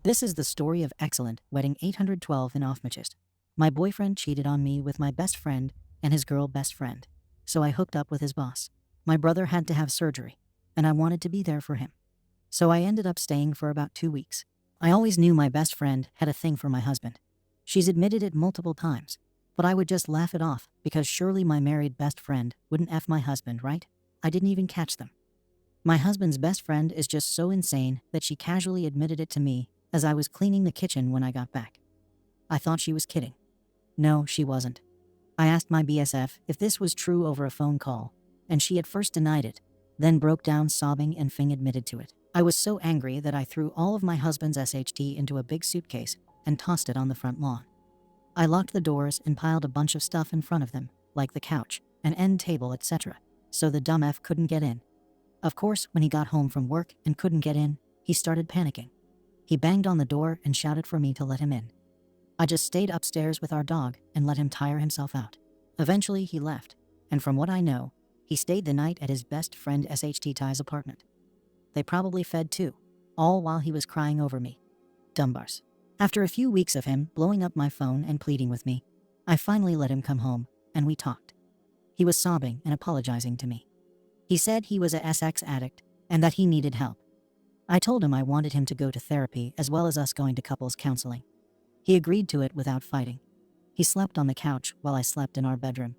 This is the story of Excellent Wedding 812 in AmITheA. My boyfriend cheated on me with my best friend and his girl best friend, so I hooked up with his boss. My brother had to have surgery, and I wanted to be there for him. So I ended up staying for about 2 weeks. I always knew my best friend had a thing for my husband. She's admitted it multiple times, but I would just laugh it off because surely my married best friend wouldn't F my husband, right? I didn't even catch them. My husband's best friend is just so insane that she casually admitted it to me as I was cleaning the kitchen when I got back. I thought she was kidding. No, she wasn't. I asked my BSF if this was true over a phone call, and she at first denied it, then broke down sobbing and Fing admitted to it. I was so angry that I threw all of my husband's SHT into a big suitcase and tossed it on the front lawn. I locked the doors and piled a bunch of stuff in front of them, like the couch, an end table, etc., so the dumb F couldn't get in. Of course, when he got home from work and couldn't get in, he started panicking. He banged on the door and shouted for me to let him in. I just stayed upstairs with our dog and let him tire himself out. Eventually, he left, and from what I know, he stayed the night at his best friend SHT Ty's apartment. They probably fed too, all while he was crying over me. Dumbars. After a few weeks of him blowing up my phone and pleading with me, I finally let him come home, and we talked. He was sobbing and apologizing to me. He said he was a SX addict and that he needed help. I told him I wanted him to go to therapy as well as us going to couples counseling. He agreed to it without fighting. He slept on the couch while I slept in our bedroom.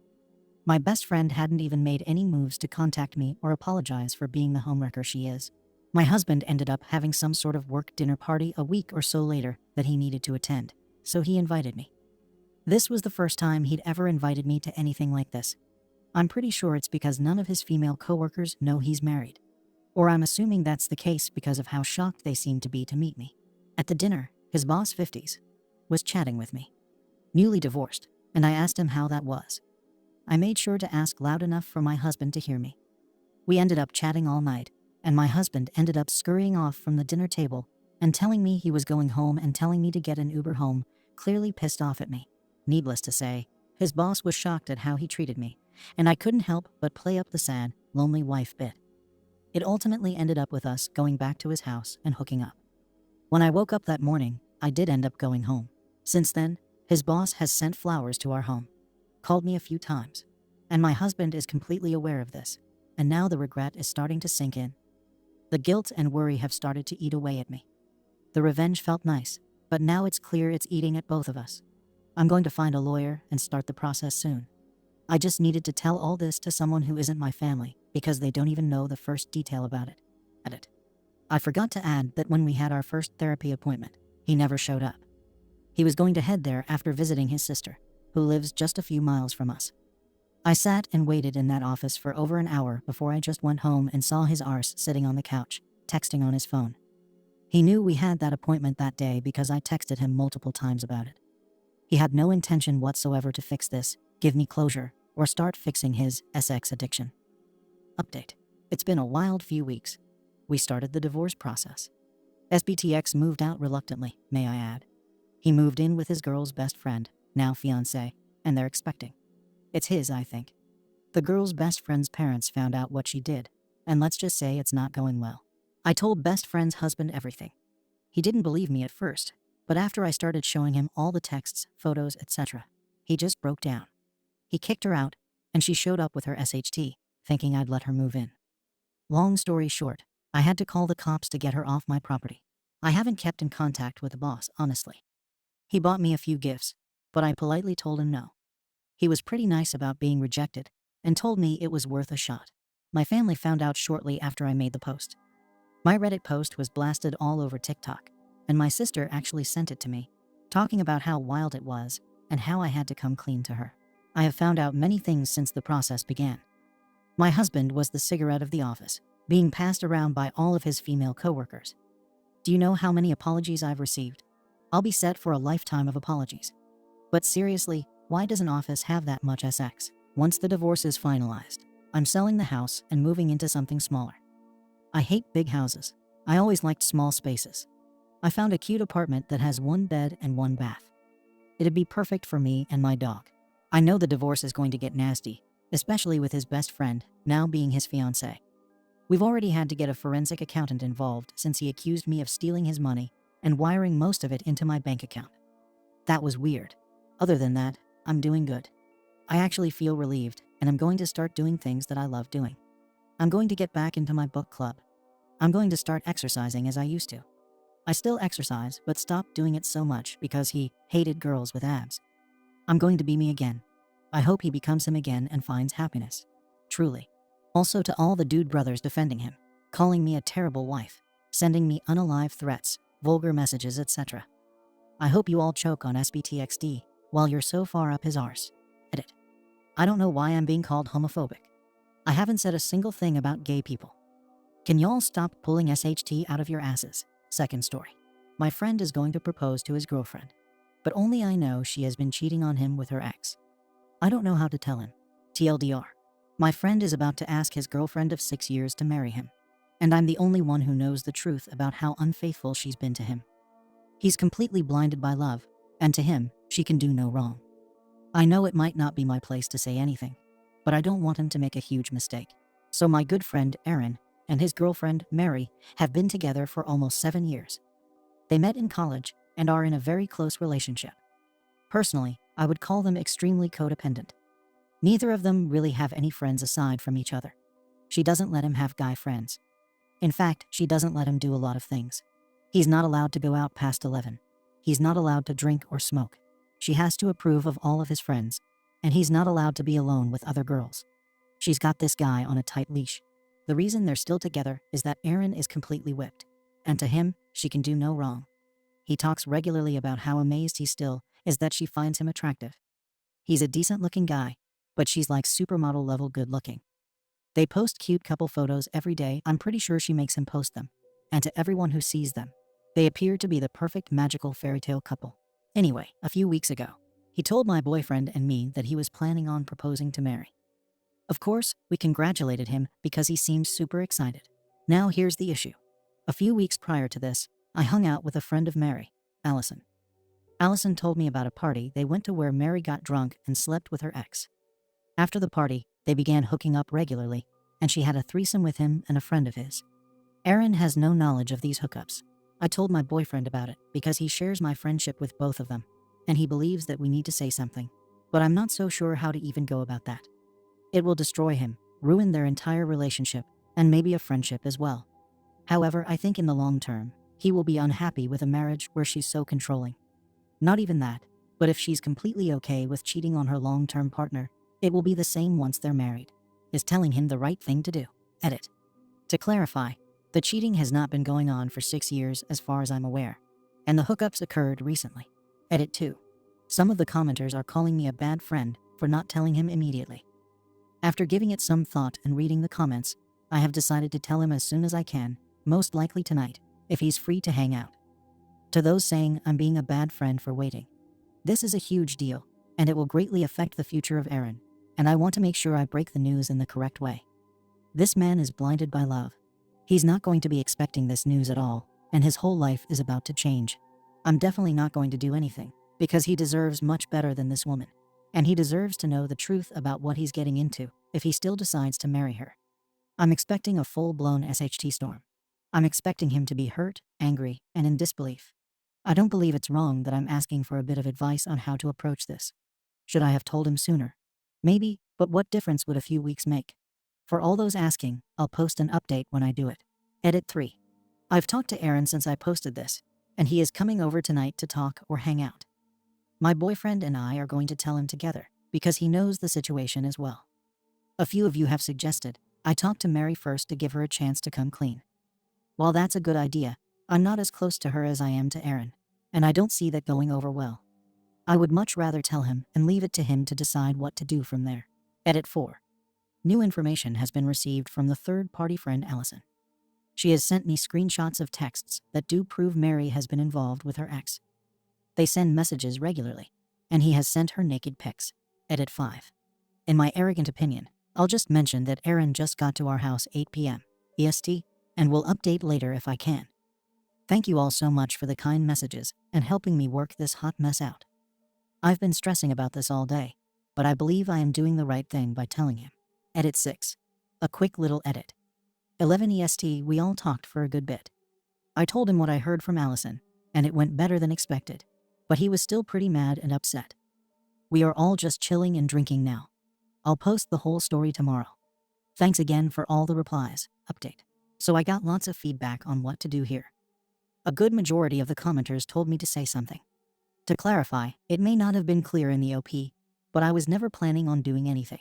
My best friend hadn't even made any moves to contact me or apologize for being the homewrecker she is. My husband ended up having some sort of work dinner party a week or so later that he needed to attend, so he invited me. This was the first time he'd ever invited me to anything like this. I'm pretty sure it's because none of his female coworkers know he's married. Or I'm assuming that's the case because of how shocked they seemed to be to meet me. At the dinner, his boss, 50s, was chatting with me. Newly divorced, and I asked him how that was. I made sure to ask loud enough for my husband to hear me. We ended up chatting all night, and my husband ended up scurrying off from the dinner table and telling me he was going home and telling me to get an Uber home, clearly pissed off at me. Needless to say, his boss was shocked at how he treated me, and I couldn't help but play up the sad, lonely wife bit. It ultimately ended up with us going back to his house and hooking up. When I woke up that morning, I did end up going home. Since then, his boss has sent flowers to our home, called me a few times, and my husband is completely aware of this, and now the regret is starting to sink in. The guilt and worry have started to eat away at me. The revenge felt nice, but now it's clear it's eating at both of us. I'm going to find a lawyer and start the process soon. I just needed to tell all this to someone who isn't my family because they don't even know the first detail about it. Edit. I forgot to add that when we had our first therapy appointment, he never showed up. He was going to head there after visiting his sister, who lives just a few miles from us. I sat and waited in that office for over an hour before I just went home and saw his arse sitting on the couch, texting on his phone. He knew we had that appointment that day because I texted him multiple times about it. He had no intention whatsoever to fix this, give me closure, or start fixing his SX addiction. Update. It's been a wild few weeks. We started the divorce process. SBTX moved out reluctantly, may I add. He moved in with his girl's best friend, now fiancé, and they're expecting. It's his, I think. The girl's best friend's parents found out what she did, and let's just say it's not going well. I told best friend's husband everything. He didn't believe me at first, but after I started showing him all the texts, photos, etc., he just broke down. He kicked her out, and she showed up with her SHT, thinking I'd let her move in. Long story short, I had to call the cops to get her off my property. I haven't kept in contact with the boss, honestly. He bought me a few gifts, but I politely told him no. He was pretty nice about being rejected and told me it was worth a shot. My family found out shortly after I made the post. My Reddit post was blasted all over TikTok, and my sister actually sent it to me, talking about how wild it was and how I had to come clean to her. I have found out many things since the process began. My husband was the cigarette of the office, being passed around by all of his female coworkers. Do you know how many apologies I've received? I'll be set for a lifetime of apologies. But seriously, why does an office have that much SX? Once the divorce is finalized, I'm selling the house and moving into something smaller. I hate big houses. I always liked small spaces. I found a cute apartment that has 1 bed and 1 bath. It'd be perfect for me and my dog. I know the divorce is going to get nasty, especially with his best friend now being his fiancé. We've already had to get a forensic accountant involved since he accused me of stealing his money and wiring most of it into my bank account. That was weird. Other than that, I'm doing good. I actually feel relieved, and I'm going to start doing things that I love doing. I'm going to get back into my book club. I'm going to start exercising as I used to. I still exercise, but stopped doing it so much because he hated girls with abs. I'm going to be me again. I hope he becomes him again and finds happiness. Truly. Also to all the dude brothers defending him, calling me a terrible wife, sending me unalive threats, vulgar messages, etc. I hope you all choke on SBTXD while you're so far up his arse. Edit. I don't know why I'm being called homophobic. I haven't said a single thing about gay people. Can y'all stop pulling SHT out of your asses? Second story. My friend is going to propose to his girlfriend, but only I know she has been cheating on him with her ex. I don't know how to tell him. TLDR. My friend is about to ask his girlfriend of 6 years to marry him, and I'm the only one who knows the truth about how unfaithful she's been to him. He's completely blinded by love, and to him, she can do no wrong. I know it might not be my place to say anything, but I don't want him to make a huge mistake. So my good friend Aaron and his girlfriend Mary have been together for almost 7 years. They met in college and are in a very close relationship. Personally, I would call them extremely codependent. Neither of them really have any friends aside from each other. She doesn't let him have guy friends. In fact, she doesn't let him do a lot of things. He's not allowed to go out past 11. He's not allowed to drink or smoke. She has to approve of all of his friends, and he's not allowed to be alone with other girls. She's got this guy on a tight leash. The reason they're still together is that Aaron is completely whipped, and to him, she can do no wrong. He talks regularly about how amazed he still is that she finds him attractive. He's a decent-looking guy, but she's like supermodel level good-looking. They post cute couple photos every day. I'm pretty sure she makes him post them, and to everyone who sees them, they appear to be the perfect magical fairy tale couple. Anyway, a few weeks ago, he told my boyfriend and me that he was planning on proposing to Mary. Of course, we congratulated him because he seemed super excited. Now here's the issue. A few weeks prior to this, I hung out with a friend of Mary, Allison. Allison told me about a party they went to where Mary got drunk and slept with her ex. After the party, they began hooking up regularly, and she had a threesome with him and a friend of his. Aaron has no knowledge of these hookups. I told my boyfriend about it because he shares my friendship with both of them, and he believes that we need to say something, but I'm not so sure how to even go about that. It will destroy him, ruin their entire relationship, and maybe a friendship as well. However, I think in the long term, he will be unhappy with a marriage where she's so controlling. Not even that, but if she's completely okay with cheating on her long-term partner, it will be the same once they're married. Is telling him the right thing to do. Edit. To clarify, the cheating has not been going on for 6 years as far as I'm aware, and the hookups occurred recently. Edit 2. Some of the commenters are calling me a bad friend for not telling him immediately. After giving it some thought and reading the comments, I have decided to tell him as soon as I can, most likely tonight, if he's free to hang out. To those saying I'm being a bad friend for waiting, this is a huge deal, and it will greatly affect the future of Aaron, and I want to make sure I break the news in the correct way. This man is blinded by love. He's not going to be expecting this news at all, and his whole life is about to change. I'm definitely not going to do anything, because he deserves much better than this woman, and he deserves to know the truth about what he's getting into if he still decides to marry her. I'm expecting a full-blown SHT storm. I'm expecting him to be hurt, angry, and in disbelief. I don't believe it's wrong that I'm asking for a bit of advice on how to approach this. Should I have told him sooner? Maybe, but what difference would a few weeks make? For all those asking, I'll post an update when I do it. Edit 3. I've talked to Aaron since I posted this, and he is coming over tonight to talk or hang out. My boyfriend and I are going to tell him together, because he knows the situation as well. A few of you have suggested I talk to Mary first to give her a chance to come clean. While that's a good idea, I'm not as close to her as I am to Aaron, and I don't see that going over well. I would much rather tell him and leave it to him to decide what to do from there. Edit 4. New information has been received from the third-party friend Allison. She has sent me screenshots of texts that do prove Mary has been involved with her ex. They send messages regularly, and he has sent her naked pics. Edit 5. In my arrogant opinion, I'll just mention that Aaron just got to our house 8 p.m. EST, and will update later if I can. Thank you all so much for the kind messages and helping me work this hot mess out. I've been stressing about this all day, but I believe I am doing the right thing by telling him. Edit 6. A quick little edit. 11 EST, we all talked for a good bit. I told him what I heard from Allison, and it went better than expected. But he was still pretty mad and upset. We are all just chilling and drinking now. I'll post the whole story tomorrow. Thanks again for all the replies. Update. So I got lots of feedback on what to do here. A good majority of the commenters told me to say something. To clarify, it may not have been clear in the OP, but I was never planning on doing anything.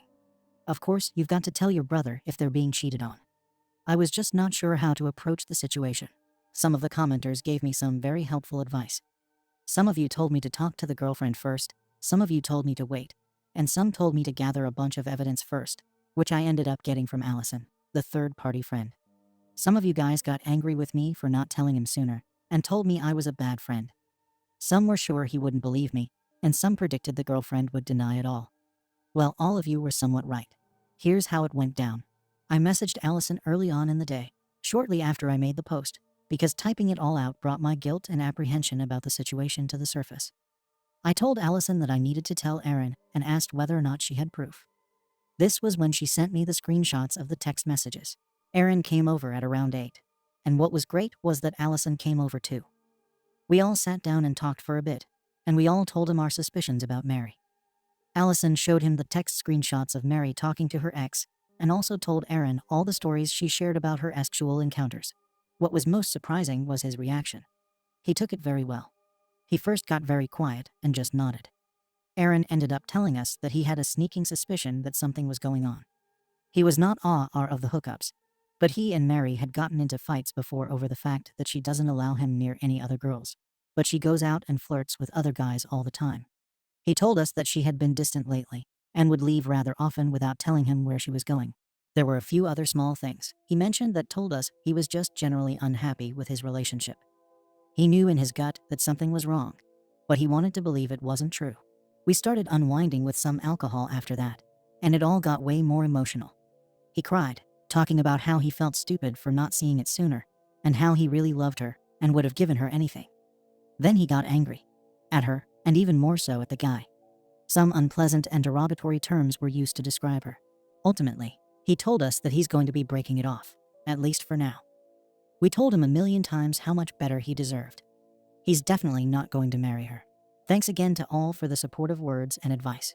Of course, you've got to tell your brother if they're being cheated on. I was just not sure how to approach the situation. Some of the commenters gave me some very helpful advice. Some of you told me to talk to the girlfriend first, some of you told me to wait, and some told me to gather a bunch of evidence first, which I ended up getting from Allison, the third-party friend. Some of you guys got angry with me for not telling him sooner, and told me I was a bad friend. Some were sure he wouldn't believe me, and some predicted the girlfriend would deny it all. Well, all of you were somewhat right. Here's how it went down. I messaged Allison early on in the day, shortly after I made the post, because typing it all out brought my guilt and apprehension about the situation to the surface. I told Allison that I needed to tell Erin and asked whether or not she had proof. This was when she sent me the screenshots of the text messages. Erin came over at around 8. And what was great was that Allison came over too. We all sat down and talked for a bit, and we all told him our suspicions about Mary. Allison showed him the text screenshots of Mary talking to her ex, and also told Erin all the stories she shared about her sexual encounters. What was most surprising was his reaction. He took it very well. He first got very quiet and just nodded. Erin ended up telling us that he had a sneaking suspicion that something was going on. He was not awe of the hookups, but he and Mary had gotten into fights before over the fact that she doesn't allow him near any other girls, but she goes out and flirts with other guys all the time. He told us that she had been distant lately, and would leave rather often without telling him where she was going. There were a few other small things he mentioned that told us he was just generally unhappy with his relationship. He knew in his gut that something was wrong, but he wanted to believe it wasn't true. We started unwinding with some alcohol after that, and it all got way more emotional. He cried, talking about how he felt stupid for not seeing it sooner, and how he really loved her and would have given her anything. Then he got angry. At her, and even more so at the guy. Some unpleasant and derogatory terms were used to describe her. Ultimately, he told us that he's going to be breaking it off, at least for now. We told him a million times how much better he deserved. He's definitely not going to marry her. Thanks again to all for the supportive words and advice.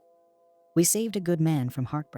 We saved a good man from heartbreak.